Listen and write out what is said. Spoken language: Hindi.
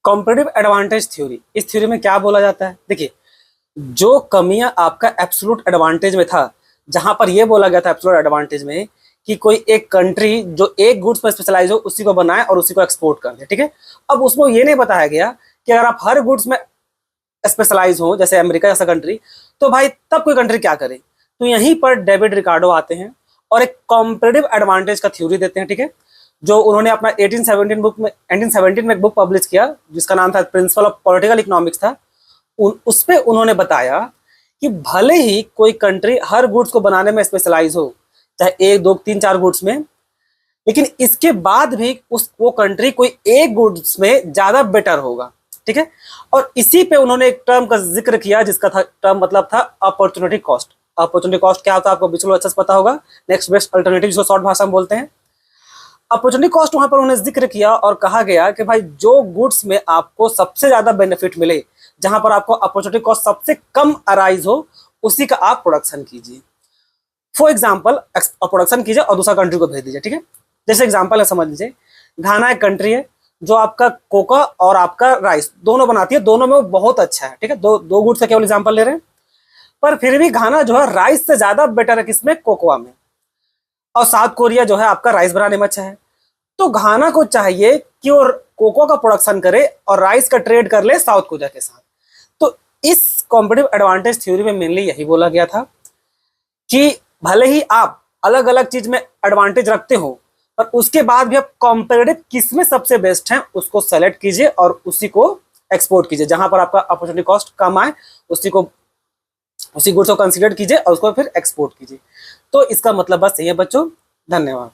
कॉम्पिटिटिव एडवांटेज थ्योरी, इस थ्योरी में क्या बोला जाता है? देखिए, जो कमियां आपका एब्सोल्यूट एडवांटेज में था, जहां पर यह बोला गया था एब्सोल्यूट एडवांटेज में कि कोई एक कंट्री जो एक गुड्स में स्पेशलाइज हो उसी को बनाए और उसी को एक्सपोर्ट कर दे, ठीक है। अब उसमें ये नहीं बताया गया कि अगर आप हर गुड्स में स्पेशलाइज हो, जैसे अमेरिका जैसा कंट्री, तो भाई तब कोई कंट्री क्या करे। तो यहीं पर डेविड रिकार्डो आते हैं और एक कॉम्पिटिटिव एडवांटेज का थ्योरी देते हैं, ठीक है, जो उन्होंने अपना 1817 में एक बुक पब्लिश किया जिसका नाम था प्रिंसिपल ऑफ पॉलिटिकल इकोनॉमिक्स था। उस पे उन्होंने बताया कि भले ही कोई कंट्री हर गुड्स को बनाने में स्पेशलाइज हो, चाहे 1, 2, 3, 4 गुड्स में, लेकिन इसके बाद भी वो कंट्री कोई एक गुड्स में ज्यादा बेटर होगा, ठीक है। और इसी पे उन्होंने एक टर्म का जिक्र किया जिसका था टर्म मतलब था अपॉर्चुनिटी कॉस्ट। अपॉर्चुनिटी कॉस्ट क्या होता है आपको बिल्कुल अच्छे से पता होगा, नेक्स्ट बेस्ट अल्टरनेटिव जिसको शॉर्ट भाषा में बोलते हैं। अपॉर्चुनिटी कॉस्ट वहां पर उन्होंने जिक्र किया और कहा गया कि भाई जो गुड्स में आपको सबसे ज्यादा बेनिफिट मिले, जहां पर आपको अपॉर्चुनिटी कॉस्ट सबसे कम अराइज हो, उसी का आप प्रोडक्शन कीजिए। फॉर एग्जाम्पल प्रोडक्शन कीजिए और दूसरा कंट्री को भेज दीजिए, ठीक है। जैसे एग्जाम्पल है, समझ लीजिए घाना एक कंट्री है जो आपका कोका और आपका राइस दोनों बनाती है, दोनों में वो बहुत अच्छा है, ठीक है। दो गुड्स का केवल एग्जाम्पल ले रहे हैं, पर फिर भी घाना जो है राइस से ज्यादा बेटर है किसमें? कोकोआ में। और साउथ कोरिया जो है आपका राइस बनाने में अच्छा है। तो घाना को चाहिए कि वो कोको का प्रोडक्शन करे और राइस का ट्रेड कर ले साउथ कोरिया के साथ। तो इस कॉम्पिटिटिव एडवांटेज थ्योरी में मेनली यही बोला गया था कि भले ही आप अलग अलग चीज में एडवांटेज रखते हो, पर उसके बाद भी आप कॉम्पिटिटिव किसमें सबसे बेस्ट है उसको सेलेक्ट कीजिए और उसी को एक्सपोर्ट कीजिए। जहां पर आपका अपॉर्चुनिटी कॉस्ट कम आए उसी गुड्स को कंसीडर कीजिए और उसको फिर एक्सपोर्ट कीजिए। तो इसका मतलब बस यही है बच्चों। धन्यवाद।